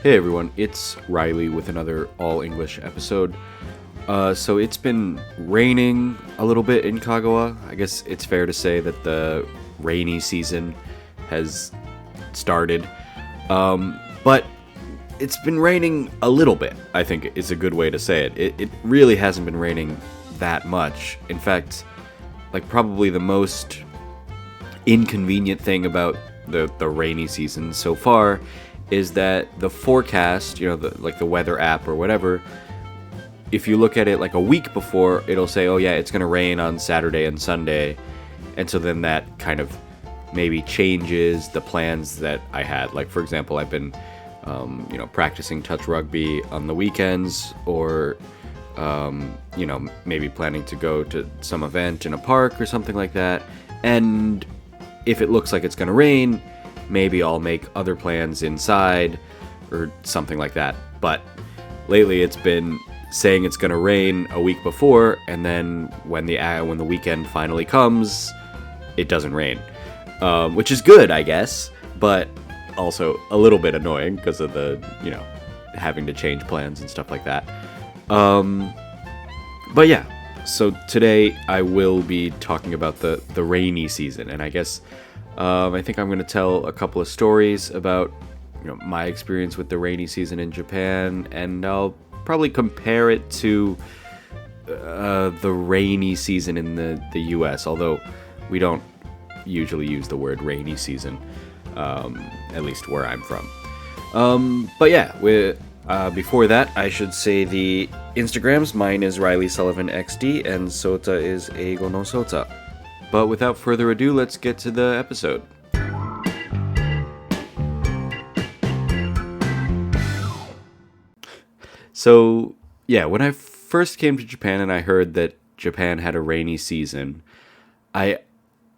Hey everyone, it's Reilly with another all English episode. So it's been raining a little bit in Kagawa. I guess it's fair to say that the rainy season has started. But it's been raining a little bit, I think is a good way to say it. It really hasn't been raining that much. In fact, like probably the most inconvenient thing about the rainy season so far is that the forecast, the weather app or whatever, if you look at it like a week before, it'll say, oh yeah, it's going to rain on Saturday and Sunday. And so then that kind of maybe changes the plans that I had. Like, for example, I've been, practicing touch rugby on the weekends or, maybe planning to go to some event in a park or something like that. And if it looks like it's going to rain, maybe I'll make other plans inside or something like that. But lately it's been saying it's going to rain a week before, and then when the weekend finally comes, it doesn't rain. Which is good, I guess, but also a little bit annoying because of the, having to change plans and stuff like that. But yeah, so today I will be talking about the rainy season, and I guess I think I'm going to tell a couple of stories about my experience with the rainy season in Japan, and I'll probably compare it to the rainy season in the US, although we don't usually use the word rainy season, at least where I'm from. But yeah, before that, I should say the Instagrams. Mine is Reilly Sullivan XD, and Sota is Eigo no Sota. But without further ado, let's get to the episode. So, yeah, when I first came to Japan and I heard that Japan had a rainy season, I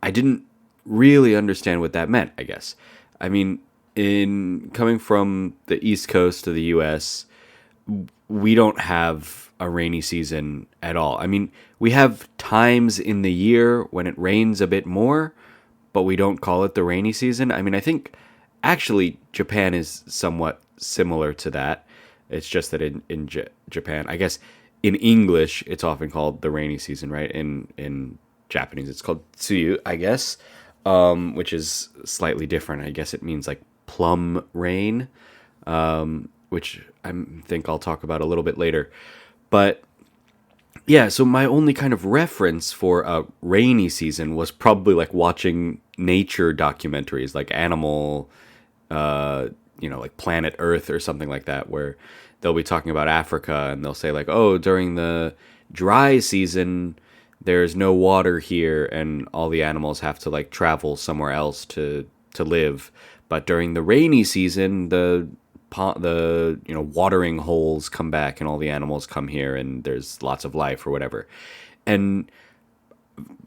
didn't really understand what that meant, I guess. I mean, in coming from the East Coast to the US, we don't have a rainy season at all. I mean, we have times in the year when it rains a bit more, but we don't call it the rainy season. I mean, I think actually Japan is somewhat similar to that. It's just that in Japan, I guess in English, it's often called the rainy season, right? In Japanese, it's called tsuyu, I guess, which is slightly different. I guess it means like plum rain, which I think I'll talk about a little bit later. But yeah, so my only kind of reference for a rainy season was probably like watching nature documentaries, like Animal, like Planet Earth or something like that, where they'll be talking about Africa and they'll say like, oh, during the dry season, there's no water here and all the animals have to like travel somewhere else to live. But during the rainy season, the watering holes come back and all the animals come here and there's lots of life or whatever. And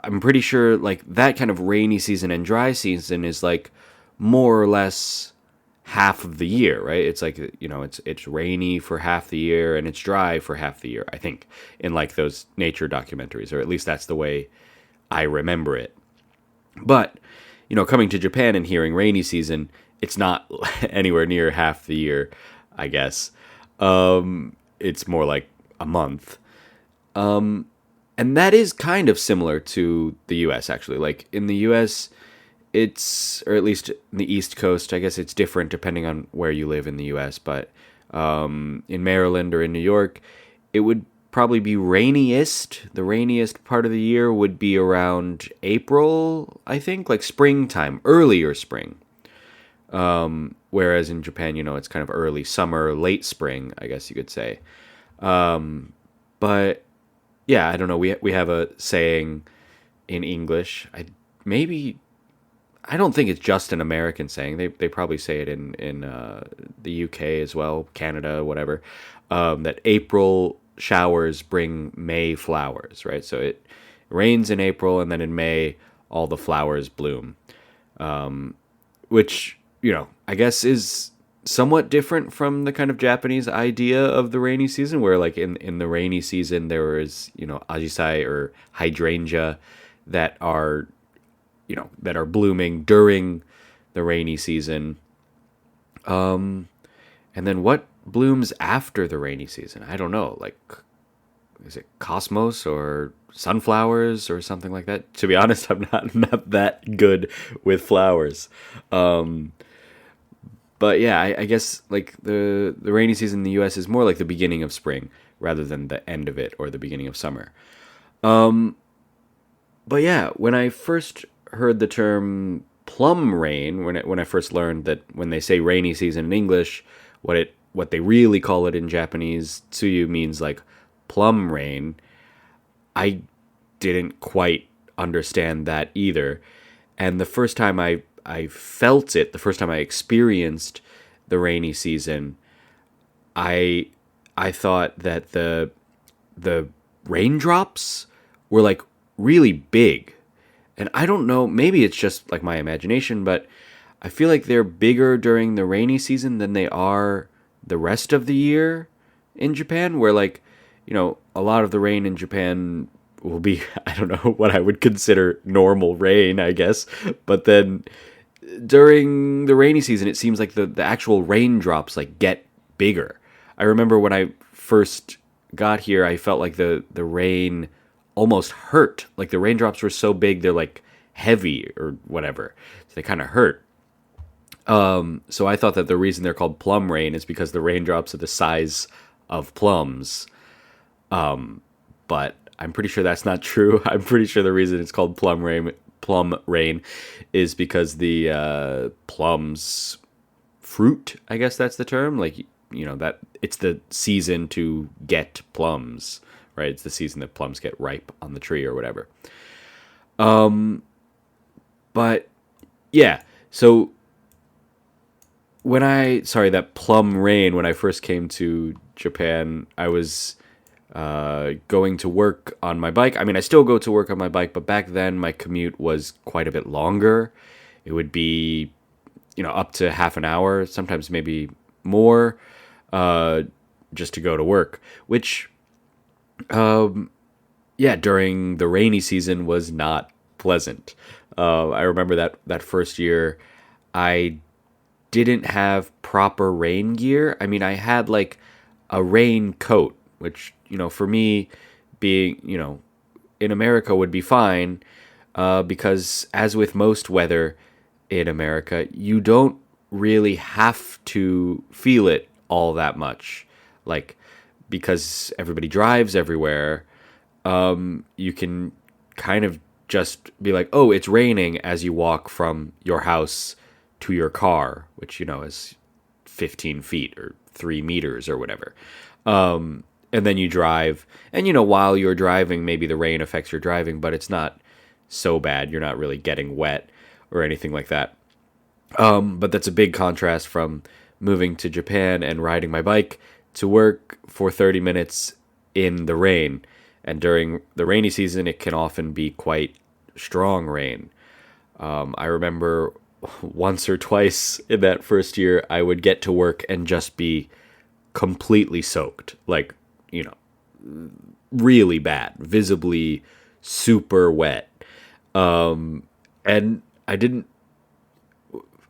I'm pretty sure like that kind of rainy season and dry season is like more or less half of the year, right? It's like, it's rainy for half the year and it's dry for half the year, I think, in like those nature documentaries, or at least that's the way I remember it. But, coming to Japan and hearing rainy season, it's not anywhere near half the year, I guess. It's more like a month. And that is kind of similar to the US, actually. Like, in the US, or at least in the East Coast, I guess it's different depending on where you live in the US, but in Maryland or in New York, it would probably be rainiest. The rainiest part of the year would be around April, I think, like springtime, earlier spring. Whereas in Japan, it's kind of early summer, late spring, I guess you could say. But yeah, I don't know. We have a saying in English. I don't think it's just an American saying. They probably say it in the UK as well, Canada, whatever. That April showers bring May flowers, right? So it rains in April, and then in May all the flowers bloom, which I guess is somewhat different from the kind of Japanese idea of the rainy season, where like in the rainy season there is ajisai or hydrangea that are blooming during the rainy season. And then what blooms after the rainy season? I don't know. Like, is it cosmos or sunflowers or something like that? To be honest, I'm not that good with flowers. But yeah, I guess like the rainy season in the U.S. is more like the beginning of spring rather than the end of it or the beginning of summer. But yeah, when I first heard the term plum rain, when I first learned that when they say rainy season in English, what they really call it in Japanese, tsuyu means like plum rain, I didn't quite understand that either. And the first time I felt it, the first time I experienced the rainy season, I thought that the raindrops were like really big. And I don't know, maybe it's just like my imagination, but I feel like they're bigger during the rainy season than they are the rest of the year in Japan, where like, a lot of the rain in Japan will be, I don't know, what I would consider normal rain, I guess. But then during the rainy season, it seems like the actual raindrops like get bigger. I remember when I first got here, I felt like the rain almost hurt. Like the raindrops were so big, they're like heavy or whatever. So they kind of hurt. So I thought that the reason they're called plum rain is because the raindrops are the size of plums. But I'm pretty sure that's not true. I'm pretty sure the reason it's called plum rain is because the plums fruit, I guess that's the term. Like, that it's the season to get plums, right? It's the season that plums get ripe on the tree or whatever. But yeah, so that plum rain, when I first came to Japan, I was going to work on my bike. I mean, I still go to work on my bike, but back then my commute was quite a bit longer. It would be, up to half an hour, sometimes maybe more, just to go to work, which, during the rainy season was not pleasant. I remember that first year, I didn't have proper rain gear. I mean, I had like a rain coat, which, for me being, in America would be fine, because as with most weather in America, you don't really have to feel it all that much. Like, because everybody drives everywhere, you can kind of just be like, oh, it's raining as you walk from your house to your car, which, is 15 feet or 3 meters or whatever. And then you drive, and, while you're driving, maybe the rain affects your driving, but it's not so bad. You're not really getting wet or anything like that. But that's a big contrast from moving to Japan and riding my bike to work for 30 minutes in the rain. And during the rainy season, it can often be quite strong rain. I remember once or twice in that first year, I would get to work and just be completely soaked. Like, really bad, visibly super wet. And I didn't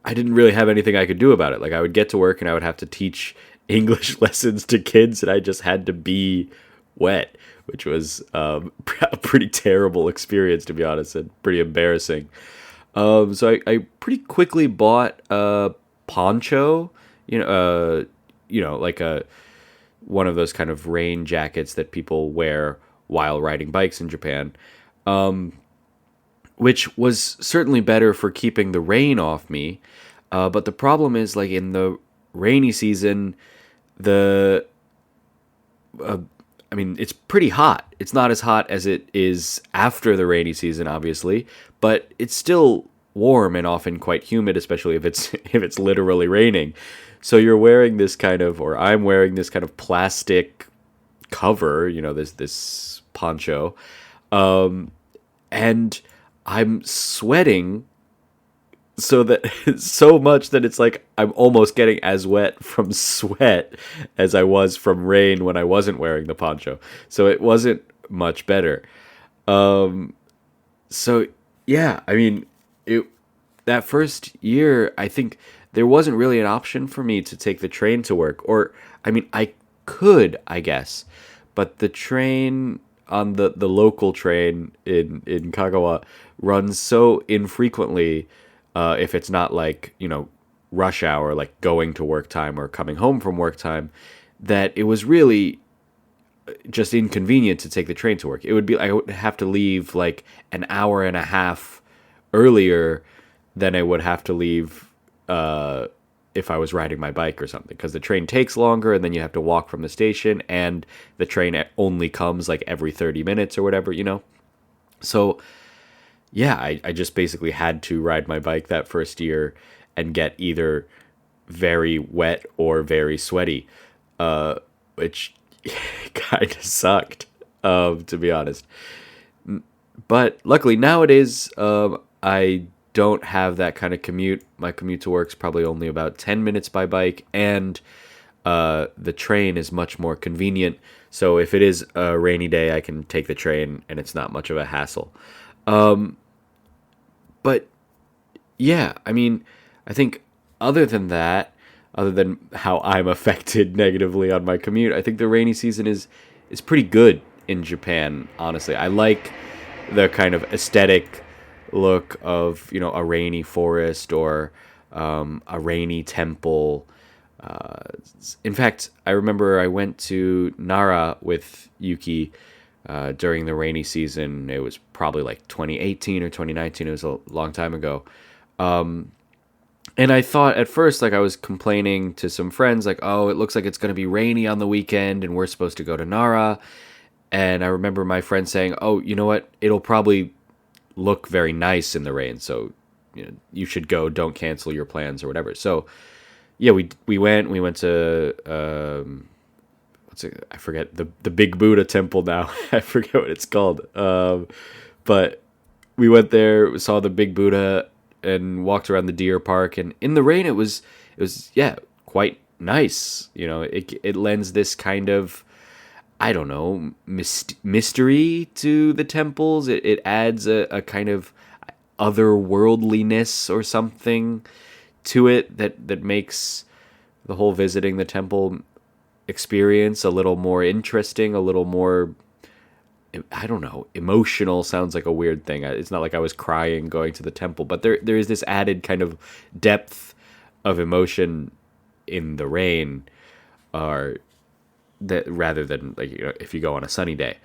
really have anything I could do about it. Like, I would get to work and I would have to teach English lessons to kids, and I just had to be wet, which was a pretty terrible experience, to be honest, and pretty embarrassing. So I pretty quickly bought a poncho, like one of those kind of rain jackets that people wear while riding bikes in Japan, which was certainly better for keeping the rain off me. But the problem is, like, in the rainy season, it's pretty hot. It's not as hot as it is after the rainy season, obviously, but it's still warm and often quite humid, especially if it's literally raining. So you're wearing this kind of, or I'm wearing this kind of plastic cover, this poncho, and I'm sweating so much that it's like I'm almost getting as wet from sweat as I was from rain when I wasn't wearing the poncho. So it wasn't much better. So yeah, I mean, that first year, I think there wasn't really an option for me to take the train to work. Or, I mean, I could, I guess, but the train on the local train in Kagawa runs so infrequently, if it's not like, rush hour, like going to work time or coming home from work time, that it was really just inconvenient to take the train to work. I would have to leave like an hour and a half earlier than I would have to leave if I was riding my bike or something, because the train takes longer and then you have to walk from the station, and the train only comes like every 30 minutes or whatever, So yeah, I just basically had to ride my bike that first year and get either very wet or very sweaty, which kind of sucked, to be honest. But luckily nowadays, I don't have that kind of commute. My commute to work's probably only about 10 minutes by bike, and the train is much more convenient. So if it is a rainy day, I can take the train, and it's not much of a hassle. But yeah, I mean, I think other than how I'm affected negatively on my commute, I think the rainy season is pretty good in Japan, honestly. I like the kind of aesthetic look of, a rainy forest or a rainy temple. In fact, I remember I went to Nara with Yuki during the rainy season. It was probably like 2018 or 2019. It was a long time ago. And I thought at first, like, I was complaining to some friends, like, oh, it looks like it's going to be rainy on the weekend and we're supposed to go to Nara. And I remember my friend saying, oh, you know what? It'll probably look very nice in the rain. So, you should go. Don't cancel your plans or whatever. So, yeah, we went to, I forget, the Big Buddha temple now. I forget what it's called. But we went there, saw the Big Buddha, and walked around the deer park. And in the rain, it was quite nice. It lends this kind of, I don't know, mystery to the temples. It adds a kind of otherworldliness or something to it that makes the whole visiting the temple experience a little more interesting, a little more, I don't know, emotional sounds like a weird thing. It's not like I was crying going to the temple, but there is this added kind of depth of emotion in the rain, or that rather than, like, if you go on a sunny day.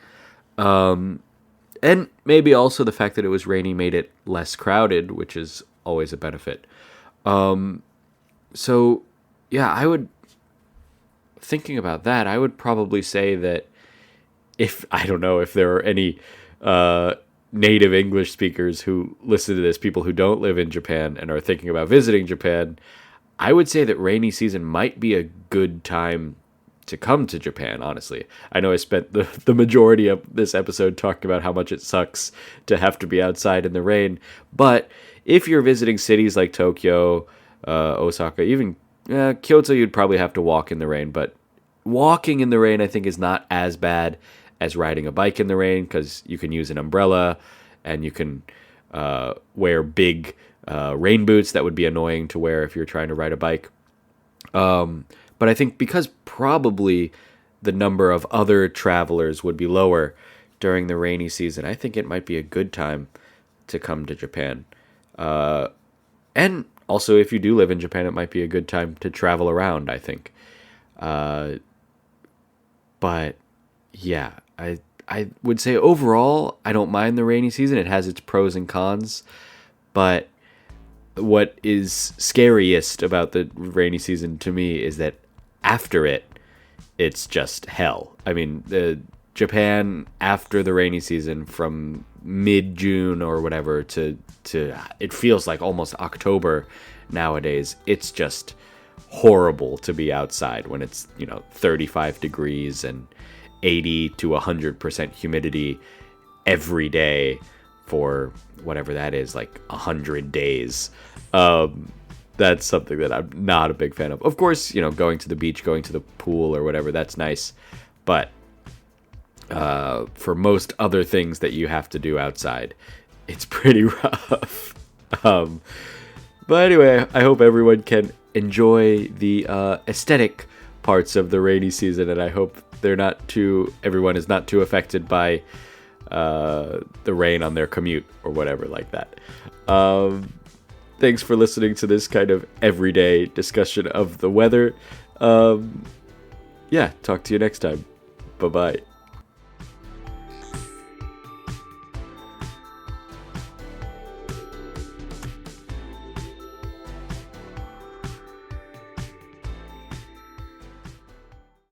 And maybe also the fact that it was rainy made it less crowded, which is always a benefit. So yeah, thinking about that, I would probably say that I don't know if there are any native English speakers who listen to this, people who don't live in Japan and are thinking about visiting Japan, I would say that rainy season might be a good time to come to Japan, honestly. I know I spent the majority of this episode talking about how much it sucks to have to be outside in the rain, but if you're visiting cities like Tokyo, Osaka, even Kyoto, you'd probably have to walk in the rain, but walking in the rain, I think, is not as bad as riding a bike in the rain, because you can use an umbrella and you can wear big rain boots that would be annoying to wear if you're trying to ride a bike. But I think because probably the number of other travelers would be lower during the rainy season, I think it might be a good time to come to Japan. And also, if you do live in Japan, it might be a good time to travel around, I think. But yeah, I would say overall, I don't mind the rainy season. It has its pros and cons. But what is scariest about the rainy season to me is that after it's just hell. I mean, Japan after the rainy season, from mid-June or whatever to it feels like almost October nowadays, it's just horrible to be outside when it's 35 degrees and 80 to 100% humidity every day for whatever that is, like 100 days. That's something that I'm not a big fan of. Of course, going to the beach, going to the pool or whatever, that's nice. But for most other things that you have to do outside, it's pretty rough. But anyway, I hope everyone can enjoy the aesthetic parts of the rainy season, and I hope everyone is not too affected by the rain on their commute or whatever like that. Thanks for listening to this kind of everyday discussion of the weather. Yeah, talk to you next time. Bye-bye.